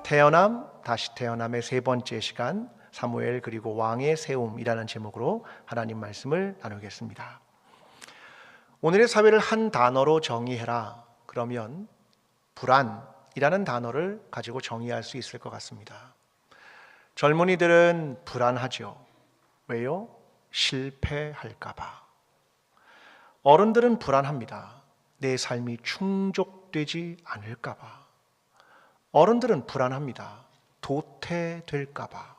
태어남, 다시 태어남의 세 번째 시간, 사무엘 그리고 왕의 세움이라는 제목으로 하나님 말씀을 나누겠습니다. 오늘의 사회를 한 단어로 정의해라. 그러면 불안이라는 단어를 가지고 정의할 수 있을 것 같습니다. 젊은이들은 불안하죠. 왜요? 실패할까 봐. 어른들은 불안합니다. 내 삶이 충족되지 않을까 봐. 어른들은 불안합니다. 도태될까 봐.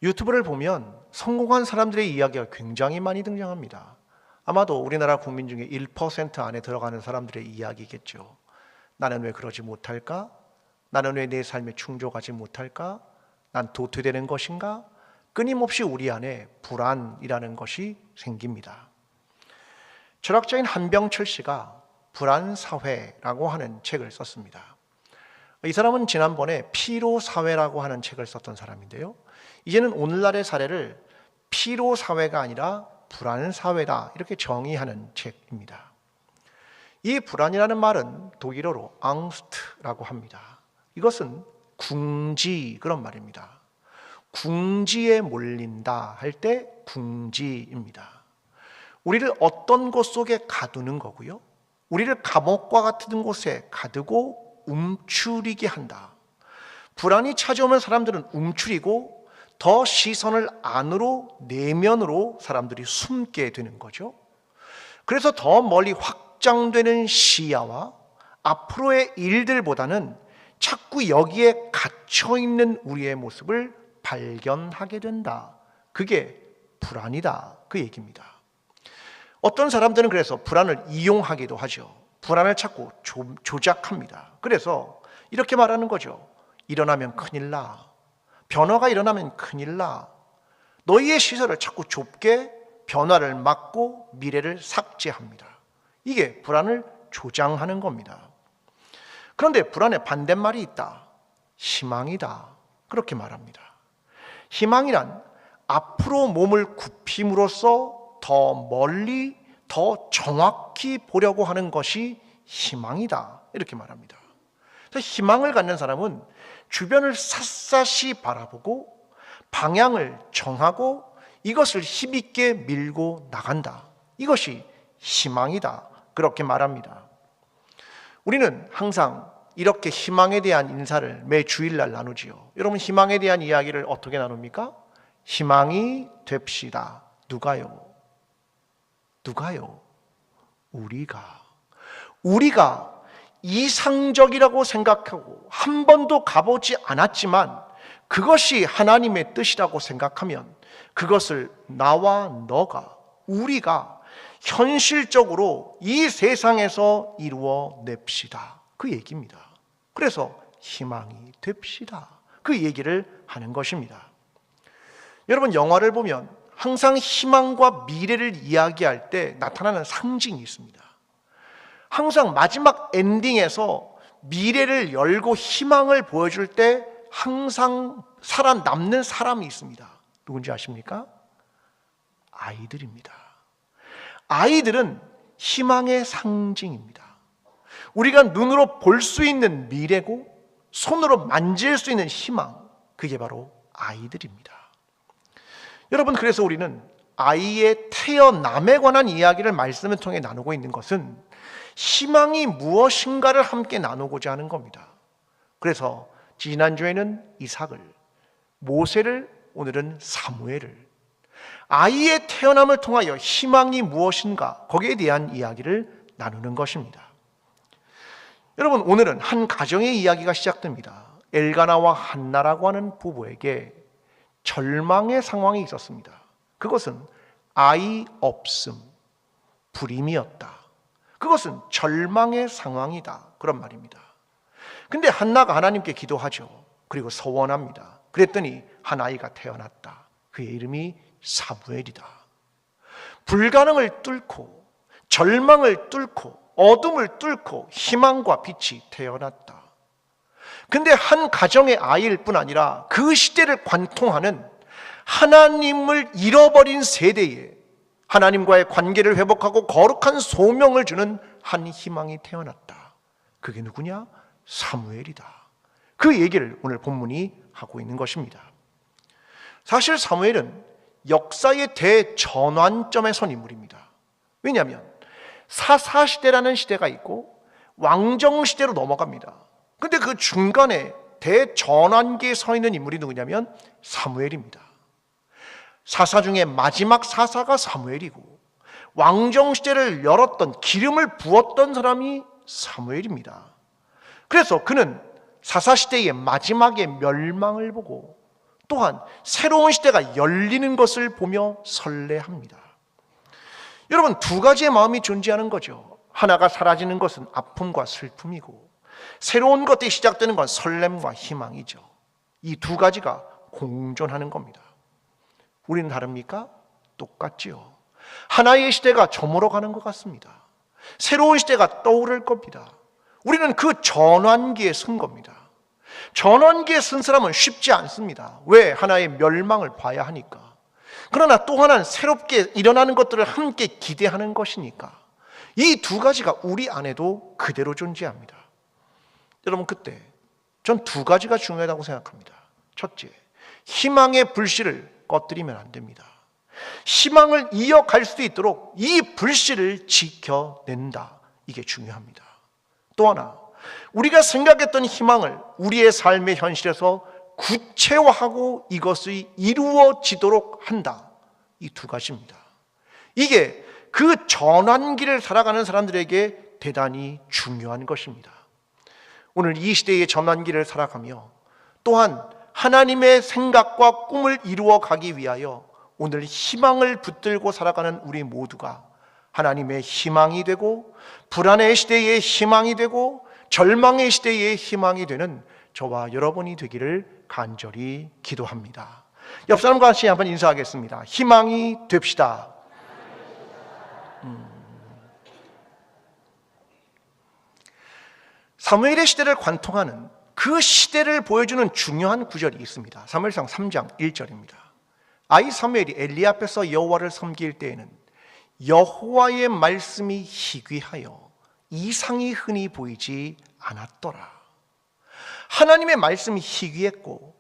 유튜브를 보면 성공한 사람들의 이야기가 굉장히 많이 등장합니다. 아마도 우리나라 국민 중에 1% 안에 들어가는 사람들의 이야기겠죠. 나는 왜 그러지 못할까? 나는 왜 내 삶에 충족하지 못할까? 난 도태되는 것인가? 끊임없이 우리 안에 불안이라는 것이 생깁니다. 철학자인 한병철 씨가 불안사회라고 하는 책을 썼습니다. 이 사람은 지난번에 피로사회라고 하는 책을 썼던 사람인데요. 이제는 오늘날의 사례를 피로사회가 아니라 불안사회다 이렇게 정의하는 책입니다. 이 불안이라는 말은 독일어로 앙스트라고 합니다. 이것은 궁지 그런 말입니다. 궁지에 몰린다 할 때 궁지입니다. 우리를 어떤 곳 속에 가두는 거고요. 우리를 감옥과 같은 곳에 가두고 움츠리게 한다. 불안이 찾아오면 사람들은 움츠리고 더 시선을 안으로 내면으로 사람들이 숨게 되는 거죠. 그래서 더 멀리 확장되는 시야와 앞으로의 일들보다는 자꾸 여기에 갇혀있는 우리의 모습을 발견하게 된다. 그게 불안이다. 그 얘기입니다. 어떤 사람들은 그래서 불안을 이용하기도 하죠. 불안을 자꾸 조작합니다. 그래서 이렇게 말하는 거죠. 일어나면 큰일 나. 변화가 일어나면 큰일 나. 너희의 시선을 자꾸 좁게 변화를 막고 미래를 삭제합니다. 이게 불안을 조장하는 겁니다. 그런데 불안의 반대말이 있다. 희망이다. 그렇게 말합니다. 희망이란 앞으로 몸을 굽힘으로써 더 멀리 더 정확히 보려고 하는 것이 희망이다. 이렇게 말합니다. 그래서 희망을 갖는 사람은 주변을 샅샅이 바라보고 방향을 정하고 이것을 힘있게 밀고 나간다. 이것이 희망이다. 그렇게 말합니다. 우리는 항상 이렇게 희망에 대한 인사를 매 주일날 나누지요. 여러분 희망에 대한 이야기를 어떻게 나눕니까? 희망이 됩시다. 누가요? 우리가 이상적이라고 생각하고 한 번도 가보지 않았지만 그것이 하나님의 뜻이라고 생각하면 그것을 나와 너가 우리가 현실적으로 이 세상에서 이루어 냅시다. 그 얘기입니다. 그래서 희망이 됩시다. 그 얘기를 하는 것입니다. 여러분 영화를 보면 항상 희망과 미래를 이야기할 때 나타나는 상징이 있습니다. 항상 마지막 엔딩에서 미래를 열고 희망을 보여줄 때 항상 살아남는 사람이 있습니다. 누군지 아십니까? 아이들입니다. 아이들은 희망의 상징입니다. 우리가 눈으로 볼 수 있는 미래고 손으로 만질 수 있는 희망, 그게 바로 아이들입니다. 여러분 그래서 우리는 아이의 태어남에 관한 이야기를 말씀을 통해 나누고 있는 것은 희망이 무엇인가를 함께 나누고자 하는 겁니다. 그래서 지난주에는 이삭을, 모세를, 오늘은 사무엘을, 아이의 태어남을 통하여 희망이 무엇인가 거기에 대한 이야기를 나누는 것입니다. 여러분 오늘은 한 가정의 이야기가 시작됩니다. 엘가나와 한나라고 하는 부부에게 절망의 상황이 있었습니다. 그것은 아이 없음, 불임이었다. 그것은 절망의 상황이다. 그런 말입니다. 근데 한나가 하나님께 기도하죠. 그리고 서원합니다. 그랬더니 한 아이가 태어났다. 그의 이름이 사무엘이다. 불가능을 뚫고 절망을 뚫고 어둠을 뚫고 희망과 빛이 태어났다. 근데 한 가정의 아이일 뿐 아니라 그 시대를 관통하는 하나님을 잃어버린 세대에 하나님과의 관계를 회복하고 거룩한 소명을 주는 한 희망이 태어났다. 그게 누구냐? 사무엘이다. 그 얘기를 오늘 본문이 하고 있는 것입니다. 사실 사무엘은 역사의 대전환점에 선 인물입니다. 왜냐하면 사사시대라는 시대가 있고 왕정시대로 넘어갑니다. 근데 그 중간에 대전환기에 서 있는 인물이 누구냐면 사무엘입니다. 사사 중에 마지막 사사가 사무엘이고 왕정시대를 열었던, 기름을 부었던 사람이 사무엘입니다. 그래서 그는 사사시대의 마지막의 멸망을 보고 또한 새로운 시대가 열리는 것을 보며 설레합니다. 여러분, 두 가지의 마음이 존재하는 거죠. 하나가 사라지는 것은 아픔과 슬픔이고 새로운 것들이 시작되는 건 설렘과 희망이죠. 이 두 가지가 공존하는 겁니다. 우리는 다릅니까? 똑같지요. 하나의 시대가 저물어가는 것 같습니다. 새로운 시대가 떠오를 겁니다. 우리는 그 전환기에 선 겁니다. 전환기에 선 사람은 쉽지 않습니다. 왜? 하나의 멸망을 봐야 하니까. 그러나 또 하나는 새롭게 일어나는 것들을 함께 기대하는 것이니까. 이 두 가지가 우리 안에도 그대로 존재합니다. 여러분, 그때 전 두 가지가 중요하다고 생각합니다. 첫째, 희망의 불씨를 꺼뜨리면 안 됩니다. 희망을 이어갈 수 있도록 이 불씨를 지켜낸다. 이게 중요합니다. 또 하나, 우리가 생각했던 희망을 우리의 삶의 현실에서 구체화하고 이것이 이루어지도록 한다. 이 두 가지입니다. 이게 그 전환기를 살아가는 사람들에게 대단히 중요한 것입니다. 오늘 이 시대의 전환기를 살아가며 또한 하나님의 생각과 꿈을 이루어 가기 위하여 오늘 희망을 붙들고 살아가는 우리 모두가 하나님의 희망이 되고 불안의 시대의 희망이 되고 절망의 시대의 희망이 되는 저와 여러분이 되기를 간절히 기도합니다. 옆 사람과 같이 한번 인사하겠습니다. 희망이 됩시다. 사무엘의 시대를 관통하는 그 시대를 보여주는 중요한 구절이 있습니다. 사무엘상 3장 1절입니다. 아이 사무엘이 엘리 앞에서 여호와를 섬길 때에는 여호와의 말씀이 희귀하여 이상이 흔히 보이지 않았더라. 하나님의 말씀이 희귀했고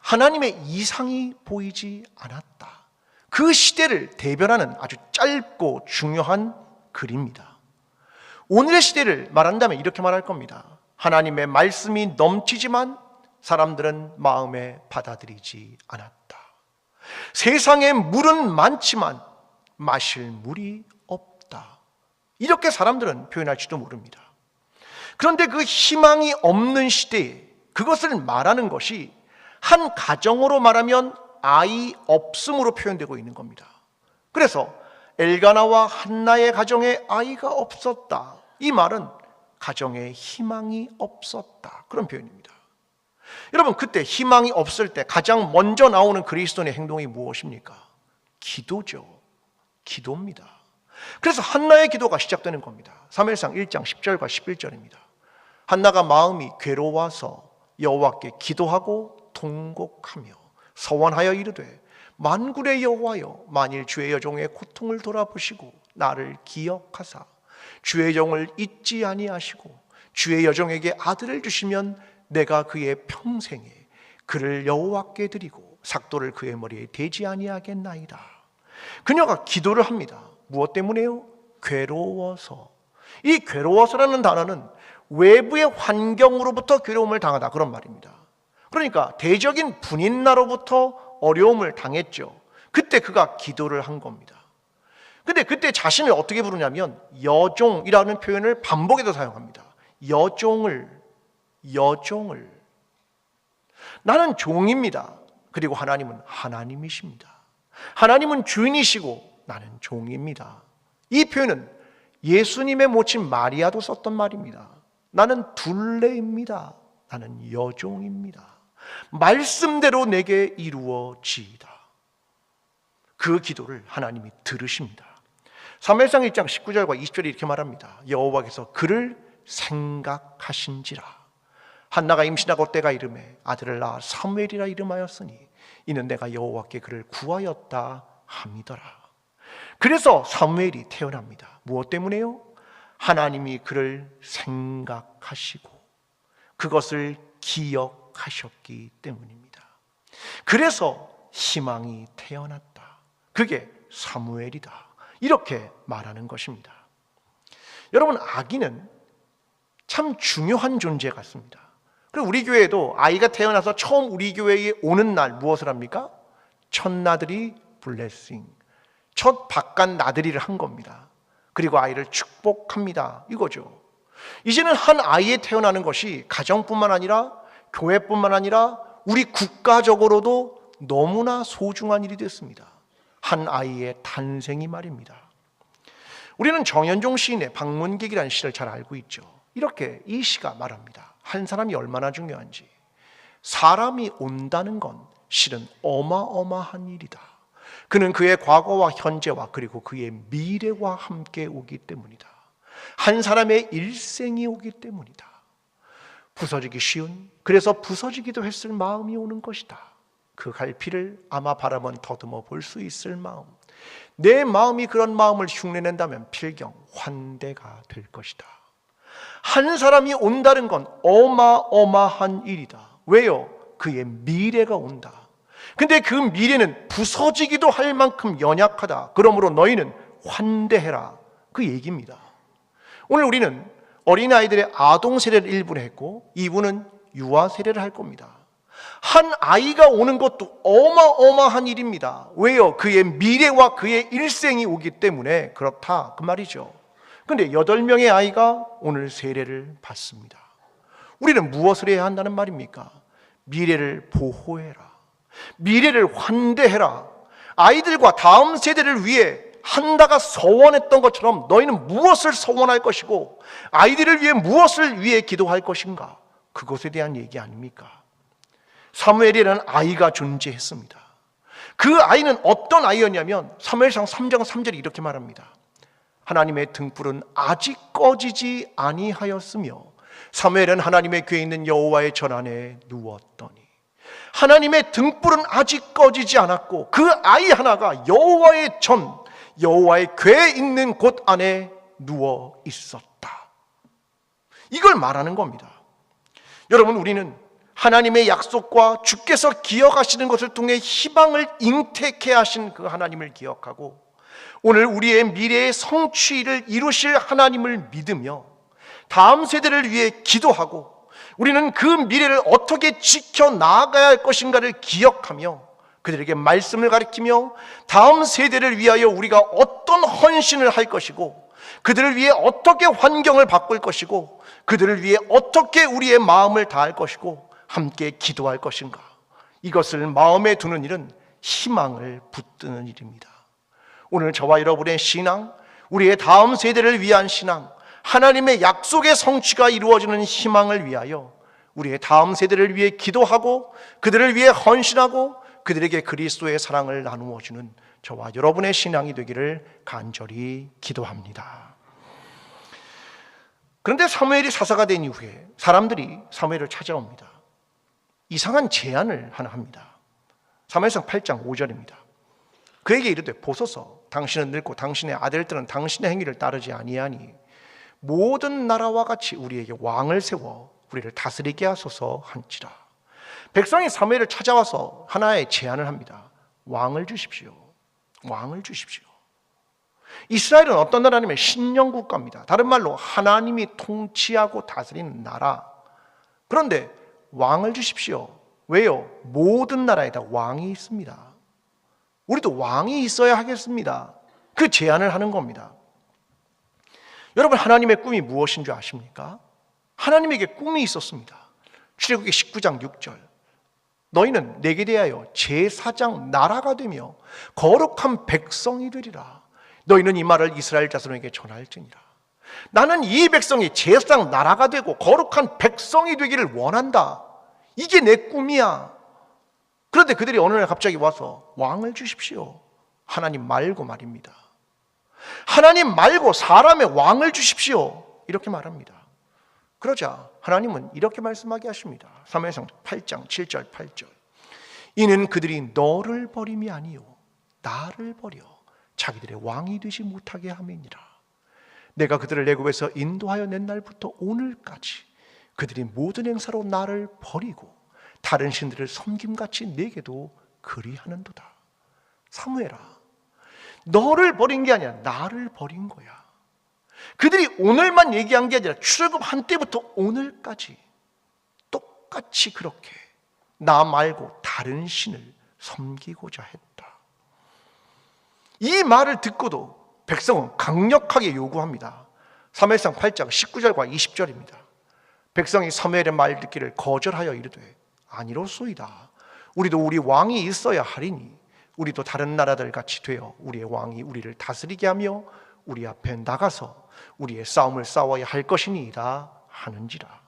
하나님의 이상이 보이지 않았다. 그 시대를 대변하는 아주 짧고 중요한 글입니다. 오늘의 시대를 말한다면 이렇게 말할 겁니다. 하나님의 말씀이 넘치지만 사람들은 마음에 받아들이지 않았다. 세상에 물은 많지만 마실 물이 없다. 이렇게 사람들은 표현할지도 모릅니다. 그런데 그 희망이 없는 시대에 그것을 말하는 것이 한 가정으로 말하면 아이 없음으로 표현되고 있는 겁니다. 그래서 엘가나와 한나의 가정에 아이가 없었다. 이 말은 가정에 희망이 없었다. 그런 표현입니다. 여러분, 그때 희망이 없을 때 가장 먼저 나오는 그리스도인의 행동이 무엇입니까? 기도죠. 기도입니다. 그래서 한나의 기도가 시작되는 겁니다. 사무엘상 1장 10절과 11절입니다. 한나가 마음이 괴로워서 여호와께 기도하고 통곡하며 서원하여 이르되 만군의 여호와여, 만일 주의 여종의 고통을 돌아보시고 나를 기억하사 주의 종을 잊지 아니하시고 주의 여종에게 아들을 주시면 내가 그의 평생에 그를 여호와께 드리고 삭도를 그의 머리에 대지 아니하겠나이다. 그녀가 기도를 합니다. 무엇 때문에요? 괴로워서. 이 괴로워서라는 단어는 외부의 환경으로부터 괴로움을 당하다, 그런 말입니다. 그러니까 대적인 분인나로부터 어려움을 당했죠. 그때 그가 기도를 한 겁니다. 근데 그때 자신을 어떻게 부르냐면 여종이라는 표현을 반복해서 사용합니다. 여종을. 나는 종입니다. 그리고 하나님은 하나님이십니다. 하나님은 주인이시고 나는 종입니다. 이 표현은 예수님의 모친 마리아도 썼던 말입니다. 나는 둘레입니다. 나는 여종입니다. 말씀대로 내게 이루어지이다. 그 기도를 하나님이 들으십니다. 사무엘상 1장 19절과 20절에 이렇게 말합니다. 여호와께서 그를 생각하신지라. 한나가 임신하고 때가 이르매 아들을 낳아 사무엘이라 이름하였으니 이는 내가 여호와께 그를 구하였다 함이더라. 그래서 사무엘이 태어납니다. 무엇 때문에요? 하나님이 그를 생각하시고 그것을 기억하셨기 때문입니다. 그래서 희망이 태어났다. 그게 사무엘이다. 이렇게 말하는 것입니다. 여러분, 아기는 참 중요한 존재 같습니다. 그리고 우리 교회에도 아이가 태어나서 처음 우리 교회에 오는 날 무엇을 합니까? 첫나들이 블레싱, 첫 바깥 나들이를 한 겁니다. 그리고 아이를 축복합니다. 이거죠. 이제는 한 아이에 태어나는 것이 가정뿐만 아니라 교회뿐만 아니라 우리 국가적으로도 너무나 소중한 일이 됐습니다. 한 아이의 탄생이 말입니다. 우리는 정현종 시인의 방문객이라는 시를 잘 알고 있죠. 이렇게 이 시가 말합니다. 한 사람이 얼마나 중요한지. 사람이 온다는 건 실은 어마어마한 일이다. 그는 그의 과거와 현재와 그리고 그의 미래와 함께 오기 때문이다. 한 사람의 일생이 오기 때문이다. 부서지기 쉬운, 그래서 부서지기도 했을 마음이 오는 것이다. 그 갈피를 아마 바라면 더듬어 볼 수 있을 마음, 내 마음이 그런 마음을 흉내낸다면 필경 환대가 될 것이다. 한 사람이 온다는 건 어마어마한 일이다. 왜요? 그의 미래가 온다. 근데 그 미래는 부서지기도 할 만큼 연약하다. 그러므로 너희는 환대해라. 그 얘기입니다. 오늘 우리는 어린아이들의 아동 세례를 1부를 했고 2부는 유아 세례를 할 겁니다. 한 아이가 오는 것도 어마어마한 일입니다. 왜요? 그의 미래와 그의 일생이 오기 때문에 그렇다, 그 말이죠. 그런데 8명의 아이가 오늘 세례를 받습니다. 우리는 무엇을 해야 한다는 말입니까? 미래를 보호해라, 미래를 환대해라. 아이들과 다음 세대를 위해 한다가 서원했던 것처럼 너희는 무엇을 서원할 것이고 아이들을 위해 무엇을 위해 기도할 것인가, 그것에 대한 얘기 아닙니까? 사무엘이라는 아이가 존재했습니다. 그 아이는 어떤 아이였냐면 사무엘상 3장 3절이 이렇게 말합니다. 하나님의 등불은 아직 꺼지지 아니하였으며 사무엘은 하나님의 궤에 있는 여호와의 전 안에 누웠더니. 하나님의 등불은 아직 꺼지지 않았고 그 아이 하나가 여호와의 전, 여호와의 궤에 있는 곳 안에 누워 있었다. 이걸 말하는 겁니다. 여러분, 우리는 하나님의 약속과 주께서 기억하시는 것을 통해 희망을 잉태케 하신 그 하나님을 기억하고 오늘 우리의 미래의 성취를 이루실 하나님을 믿으며 다음 세대를 위해 기도하고 우리는 그 미래를 어떻게 지켜나가야 할 것인가를 기억하며 그들에게 말씀을 가르치며 다음 세대를 위하여 우리가 어떤 헌신을 할 것이고 그들을 위해 어떻게 환경을 바꿀 것이고 그들을 위해 어떻게 우리의 마음을 다할 것이고 함께 기도할 것인가, 이것을 마음에 두는 일은 희망을 붙드는 일입니다. 오늘 저와 여러분의 신앙, 우리의 다음 세대를 위한 신앙, 하나님의 약속의 성취가 이루어지는 희망을 위하여 우리의 다음 세대를 위해 기도하고 그들을 위해 헌신하고 그들에게 그리스도의 사랑을 나누어 주는 저와 여러분의 신앙이 되기를 간절히 기도합니다. 그런데 사무엘이 사사가 된 이후에 사람들이 사무엘을 찾아옵니다. 이상한 제안을 하나 합니다. 사무엘상 8장 5절입니다. 그에게 이르되 보소서, 당신은 늙고 당신의 아들들은 당신의 행위를 따르지 아니하니 모든 나라와 같이 우리에게 왕을 세워 우리를 다스리게 하소서 한지라. 백성이 사무엘을 찾아와서 하나의 제안을 합니다. 왕을 주십시오. 왕을 주십시오. 이스라엘은 어떤 나라냐면 신령국가입니다. 다른 말로 하나님이 통치하고 다스리는 나라. 그런데 왕을 주십시오. 왜요? 모든 나라에다 왕이 있습니다. 우리도 왕이 있어야 하겠습니다. 그 제안을 하는 겁니다. 여러분, 하나님의 꿈이 무엇인 줄 아십니까? 하나님에게 꿈이 있었습니다. 출애굽기 19장 6절. 너희는 내게 대하여 제사장 나라가 되며 거룩한 백성이 되리라. 너희는 이 말을 이스라엘 자손에게 전할지니라. 나는 이 백성이 제사장 나라가 되고 거룩한 백성이 되기를 원한다. 이게 내 꿈이야. 그런데 그들이 어느 날 갑자기 와서 왕을 주십시오. 하나님 말고 말입니다. 하나님 말고 사람의 왕을 주십시오. 이렇게 말합니다. 그러자 하나님은 이렇게 말씀하게 하십니다. 사무엘상 8장 7절 8절. 이는 그들이 너를 버림이 아니요 나를 버려 자기들의 왕이 되지 못하게 함이니라. 내가 그들을 애굽에서 인도하여 낸 날부터 오늘까지 그들이 모든 행사로 나를 버리고 다른 신들을 섬김같이 내게도 그리하는도다. 사무엘아, 너를 버린 게 아니라 나를 버린 거야. 그들이 오늘만 얘기한 게 아니라 출애굽 한때부터 오늘까지 똑같이 그렇게 나 말고 다른 신을 섬기고자 했다. 이 말을 듣고도 백성은 강력하게 요구합니다. 사무엘상 8장 19절과 20절입니다. 백성이 사무엘의 말 듣기를 거절하여 이르되 아니로소이다. 우리도 우리 왕이 있어야 하리니 우리도 다른 나라들 같이 되어 우리의 왕이 우리를 다스리게 하며 우리 앞에 나가서 우리의 싸움을 싸워야 할 것이니이다 하는지라.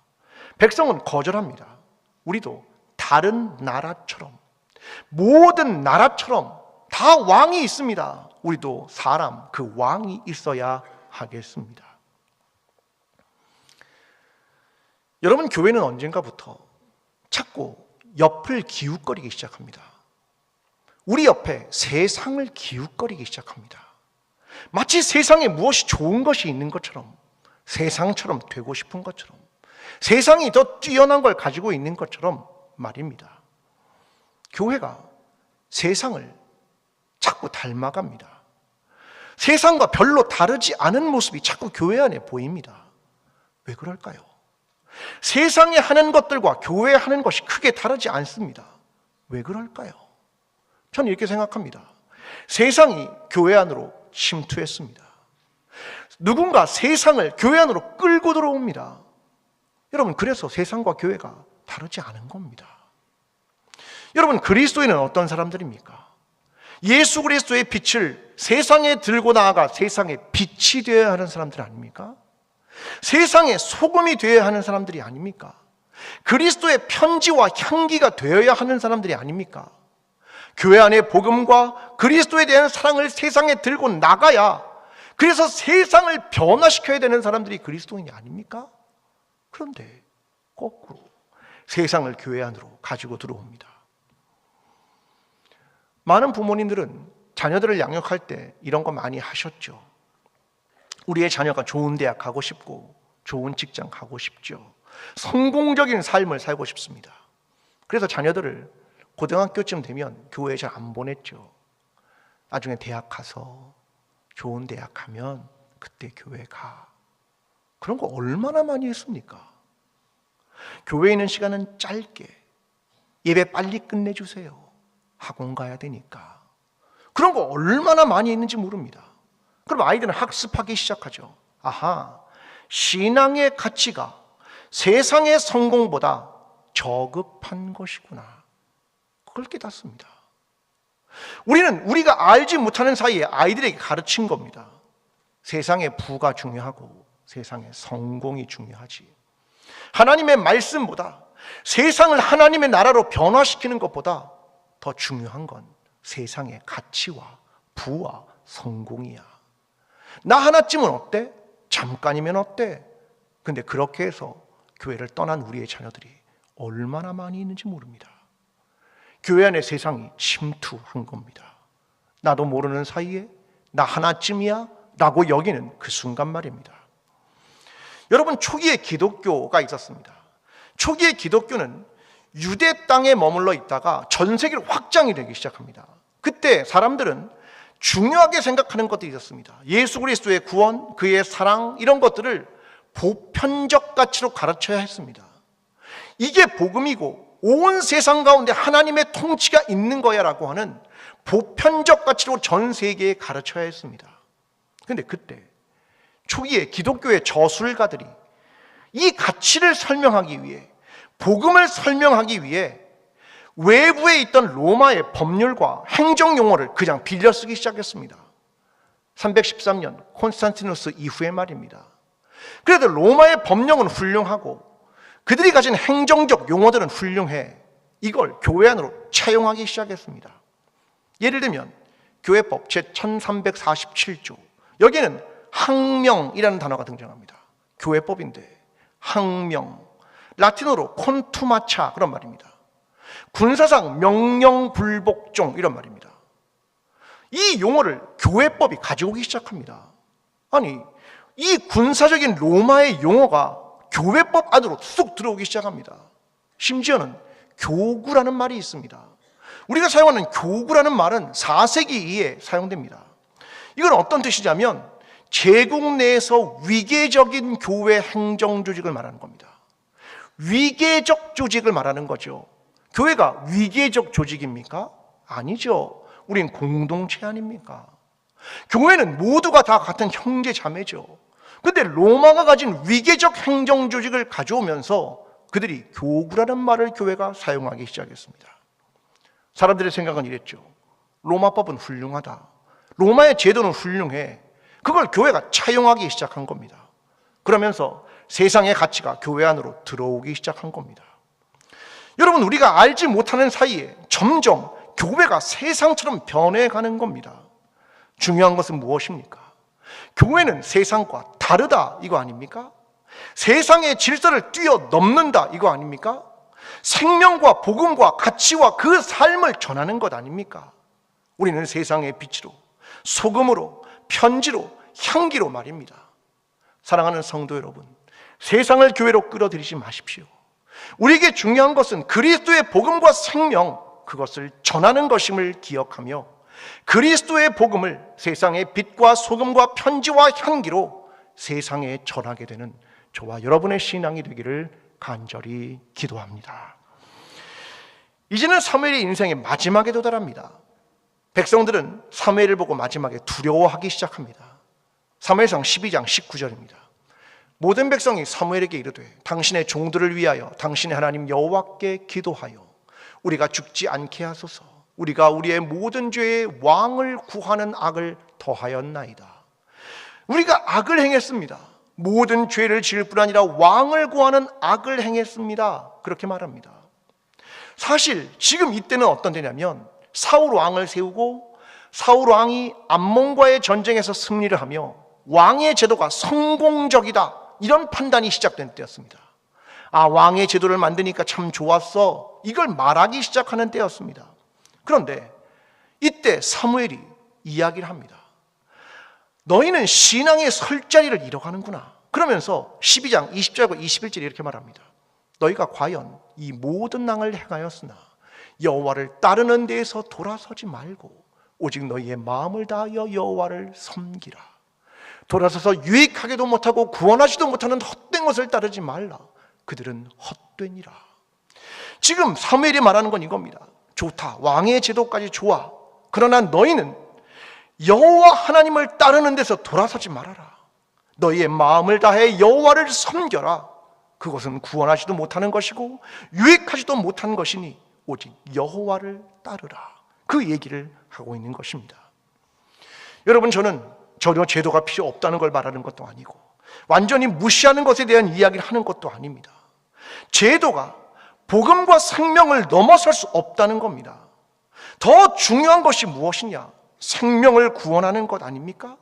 백성은 거절합니다. 우리도 다른 나라처럼, 모든 나라처럼 다 왕이 있습니다. 우리도 사람, 그 왕이 있어야 하겠습니다. 여러분, 교회는 언젠가부터 자꾸 옆을 기웃거리기 시작합니다. 우리 옆에 세상을 기웃거리기 시작합니다. 마치 세상에 무엇이 좋은 것이 있는 것처럼, 세상처럼 되고 싶은 것처럼, 세상이 더 뛰어난 걸 가지고 있는 것처럼 말입니다. 교회가 세상을 자꾸 닮아갑니다. 세상과 별로 다르지 않은 모습이 자꾸 교회 안에 보입니다. 왜 그럴까요? 세상에 하는 것들과 교회에 하는 것이 크게 다르지 않습니다. 왜 그럴까요? 저는 이렇게 생각합니다. 세상이 교회 안으로 침투했습니다. 누군가 세상을 교회 안으로 끌고 들어옵니다. 여러분, 그래서 세상과 교회가 다르지 않은 겁니다. 여러분, 그리스도인은 어떤 사람들입니까? 예수 그리스도의 빛을 세상에 들고 나아가 세상의 빛이 되어야 하는 사람들 아닙니까? 세상의 소금이 되어야 하는 사람들이 아닙니까? 그리스도의 편지와 향기가 되어야 하는 사람들이 아닙니까? 교회 안의 복음과 그리스도에 대한 사랑을 세상에 들고 나가야, 그래서 세상을 변화시켜야 되는 사람들이 그리스도인이 아닙니까? 그런데 거꾸로 세상을 교회 안으로 가지고 들어옵니다. 많은 부모님들은 자녀들을 양육할 때 이런 거 많이 하셨죠. 우리의 자녀가 좋은 대학 가고 싶고 좋은 직장 가고 싶죠. 성공적인 삶을 살고 싶습니다. 그래서 자녀들을 고등학교쯤 되면 교회에 잘 안 보냈죠. 나중에 대학 가서 좋은 대학 가면 그때 교회 가. 그런 거 얼마나 많이 했습니까? 교회에 있는 시간은 짧게, 예배 빨리 끝내주세요. 학원 가야 되니까. 그런 거 얼마나 많이 했는지 모릅니다. 그럼 아이들은 학습하기 시작하죠. 아하, 신앙의 가치가 세상의 성공보다 저급한 것이구나. 그걸 깨닫습니다. 우리는 우리가 알지 못하는 사이에 아이들에게 가르친 겁니다. 세상의 부가 중요하고 세상의 성공이 중요하지. 하나님의 말씀보다, 세상을 하나님의 나라로 변화시키는 것보다 더 중요한 건 세상의 가치와 부와 성공이야. 나 하나쯤은 어때? 잠깐이면 어때? 근데 그렇게 해서 교회를 떠난 우리의 자녀들이 얼마나 많이 있는지 모릅니다. 교회 안에 세상이 침투한 겁니다. 나도 모르는 사이에 나 하나쯤이야? 라고 여기는 그 순간 말입니다. 여러분, 초기에 기독교가 있었습니다. 초기에 기독교는 유대 땅에 머물러 있다가 전 세계로 확장이 되기 시작합니다. 그때 사람들은 중요하게 생각하는 것들이 있었습니다. 예수 그리스도의 구원, 그의 사랑, 이런 것들을 보편적 가치로 가르쳐야 했습니다. 이게 복음이고 온 세상 가운데 하나님의 통치가 있는 거야 라고 하는 보편적 가치로 전 세계에 가르쳐야 했습니다. 그런데 그때 초기에 기독교의 저술가들이 이 가치를 설명하기 위해, 복음을 설명하기 위해 외부에 있던 로마의 법률과 행정 용어를 그냥 빌려 쓰기 시작했습니다. 313년 콘스탄티누스 이후의 말입니다. 그래도 로마의 법령은 훌륭하고 그들이 가진 행정적 용어들은 훌륭해. 이걸 교회 안으로 차용하기 시작했습니다. 예를 들면 교회법 제1347조, 여기에는 항명이라는 단어가 등장합니다. 교회법인데 항명, 라틴어로 콘투마차, 그런 말입니다. 군사상 명령불복종, 이런 말입니다. 이 용어를 교회법이 가져오기 시작합니다. 아니, 이 군사적인 로마의 용어가 교회법 안으로 쑥 들어오기 시작합니다. 심지어는 교구라는 말이 있습니다. 우리가 사용하는 교구라는 말은 4세기 이에 사용됩니다. 이건 어떤 뜻이냐면 제국 내에서 위계적인 교회 행정 조직을 말하는 겁니다. 위계적 조직을 말하는 거죠. 교회가 위계적 조직입니까? 아니죠. 우린 공동체 아닙니까? 교회는 모두가 다 같은 형제 자매죠. 그런데 로마가 가진 위계적 행정 조직을 가져오면서 그들이 교구라는 말을 교회가 사용하기 시작했습니다. 사람들의 생각은 이랬죠. 로마법은 훌륭하다. 로마의 제도는 훌륭해. 그걸 교회가 차용하기 시작한 겁니다. 그러면서 세상의 가치가 교회 안으로 들어오기 시작한 겁니다. 여러분, 우리가 알지 못하는 사이에 점점 교회가 세상처럼 변해가는 겁니다. 중요한 것은 무엇입니까? 교회는 세상과 다르다, 이거 아닙니까? 세상의 질서를 뛰어넘는다, 이거 아닙니까? 생명과 복음과 가치와 그 삶을 전하는 것 아닙니까? 우리는 세상의 빛으로, 소금으로, 편지로, 향기로 말입니다. 사랑하는 성도 여러분, 세상을 교회로 끌어들이지 마십시오. 우리에게 중요한 것은 그리스도의 복음과 생명, 그것을 전하는 것임을 기억하며 그리스도의 복음을 세상의 빛과 소금과 편지와 향기로 세상에 전하게 되는 저와 여러분의 신앙이 되기를 간절히 기도합니다. 이제는 사무엘의 인생의 마지막에 도달합니다. 백성들은 사무엘을 보고 마지막에 두려워하기 시작합니다. 사무엘상 12장 19절입니다. 모든 백성이 사무엘에게 이르되 당신의 종들을 위하여 당신의 하나님 여호와께 기도하여 우리가 죽지 않게 하소서. 우리가 우리의 모든 죄에 왕을 구하는 악을 더하였나이다. 우리가 악을 행했습니다. 모든 죄를 지을 뿐 아니라 왕을 구하는 악을 행했습니다. 그렇게 말합니다. 사실 지금 이때는 어떤 때냐면 사울 왕을 세우고 사울 왕이 암몬과의 전쟁에서 승리를 하며 왕의 제도가 성공적이다, 이런 판단이 시작된 때였습니다. 아, 왕의 제도를 만드니까 참 좋았어, 이걸 말하기 시작하는 때였습니다. 그런데 이때 사무엘이 이야기를 합니다. 너희는 신앙의 설 자리를 잃어가는구나. 그러면서 12장 20절과 21절에 이렇게 말합니다. 너희가 과연 이 모든 낭을 행하였으나 여호와를 따르는 데에서 돌아서지 말고 오직 너희의 마음을 다하여 여호와를 섬기라. 돌아서서 유익하게도 못하고 구원하지도 못하는 헛된 것을 따르지 말라. 그들은 헛되니라. 지금 사무엘이 말하는 건 이겁니다. 좋다, 왕의 제도까지 좋아. 그러나 너희는 여호와 하나님을 따르는 데서 돌아서지 말아라. 너희의 마음을 다해 여호와를 섬겨라. 그것은 구원하지도 못하는 것이고 유익하지도 못한 것이니 오직 여호와를 따르라. 그 얘기를 하고 있는 것입니다. 여러분, 저는 전혀 제도가 필요 없다는 걸 말하는 것도 아니고 완전히 무시하는 것에 대한 이야기를 하는 것도 아닙니다. 제도가 복음과 생명을 넘어설 수 없다는 겁니다. 더 중요한 것이 무엇이냐? 생명을 구원하는 것 아닙니까?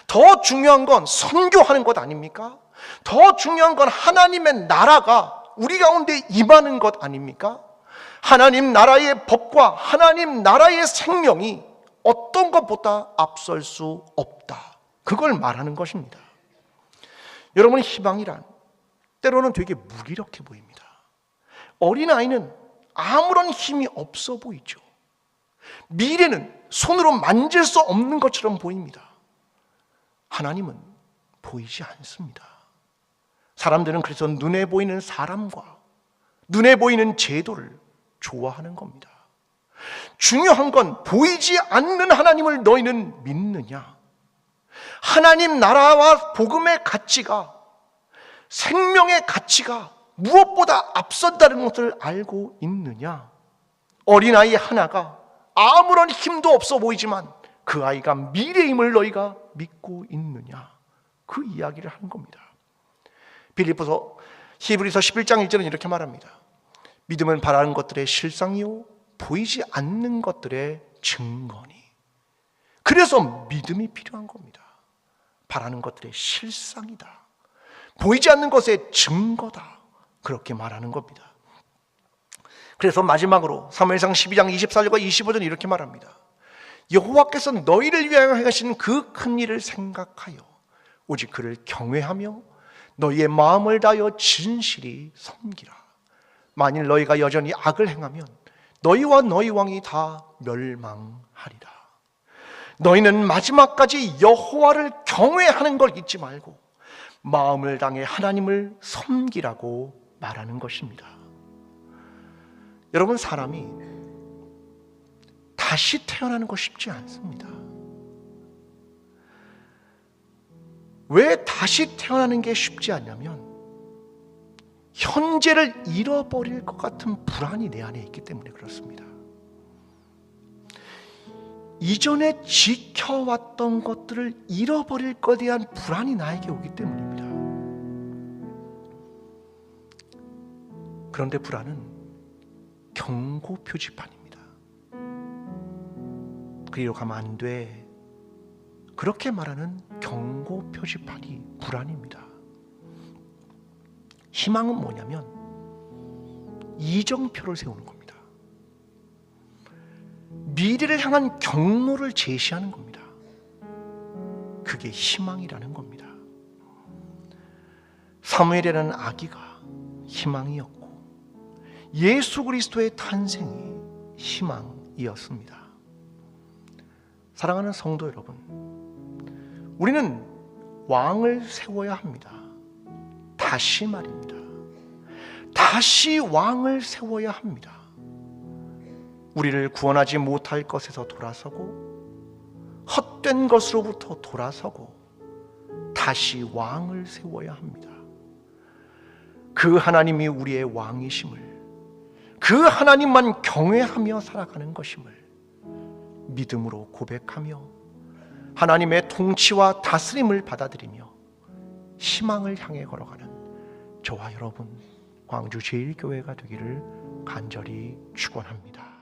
더 중요한 건 선교하는 것 아닙니까? 더 중요한 건 하나님의 나라가 우리 가운데 임하는 것 아닙니까? 하나님 나라의 법과 하나님 나라의 생명이 어떤 것보다 앞설 수 없다, 그걸 말하는 것입니다. 여러분, 희망이란 때로는 되게 무기력해 보입니다. 어린아이는 아무런 힘이 없어 보이죠. 미래는 손으로 만질 수 없는 것처럼 보입니다. 하나님은 보이지 않습니다. 사람들은 그래서 눈에 보이는 사람과 눈에 보이는 제도를 좋아하는 겁니다. 중요한 건 보이지 않는 하나님을 너희는 믿느냐? 하나님 나라와 복음의 가치가, 생명의 가치가 무엇보다 앞선다는 것을 알고 있느냐? 어린아이 하나가 아무런 힘도 없어 보이지만 그 아이가 미래임을 너희가 믿고 있느냐? 그 이야기를 하는 겁니다. 히브리서 11장 1절은 이렇게 말합니다. 믿음은 바라는 것들의 실상이요 보이지 않는 것들의 증거니. 그래서 믿음이 필요한 겁니다. 바라는 것들의 실상이다, 보이지 않는 것의 증거다, 그렇게 말하는 겁니다. 그래서 마지막으로 사무엘상 12장 24절과 25절은 이렇게 말합니다. 여호와께서 너희를 위하여 행하신 그 큰 일을 생각하여 오직 그를 경외하며 너희의 마음을 다하여 진실이 섬기라. 만일 너희가 여전히 악을 행하면 너희와 너희 왕이 다 멸망하리라. 너희는 마지막까지 여호와를 경외하는 걸 잊지 말고 마음을 당해 하나님을 섬기라고 말하는 것입니다. 여러분, 사람이 다시 태어나는 거 쉽지 않습니다. 왜 다시 태어나는 게 쉽지 않냐면 현재를 잃어버릴 것 같은 불안이 내 안에 있기 때문에 그렇습니다. 이전에 지켜왔던 것들을 잃어버릴 것에 대한 불안이 나에게 오기 때문입니다. 그런데 불안은 경고 표지판입니다. 그리로 가면 안 돼, 그렇게 말하는 경고 표지판이 불안입니다. 희망은 뭐냐면 이정표를 세우는 겁니다. 미래를 향한 경로를 제시하는 겁니다. 그게 희망이라는 겁니다. 사무엘이라는 아기가 희망이었고 예수 그리스도의 탄생이 희망이었습니다. 사랑하는 성도 여러분, 우리는 왕을 세워야 합니다. 다시 말입니다. 다시 왕을 세워야 합니다. 우리를 구원하지 못할 것에서 돌아서고 헛된 것으로부터 돌아서고 다시 왕을 세워야 합니다. 그 하나님이 우리의 왕이심을, 그 하나님만 경외하며 살아가는 것임을 믿음으로 고백하며 하나님의 통치와 다스림을 받아들이며 희망을 향해 걸어가는 저와 여러분, 광주 제1교회가 되기를 간절히 축원합니다.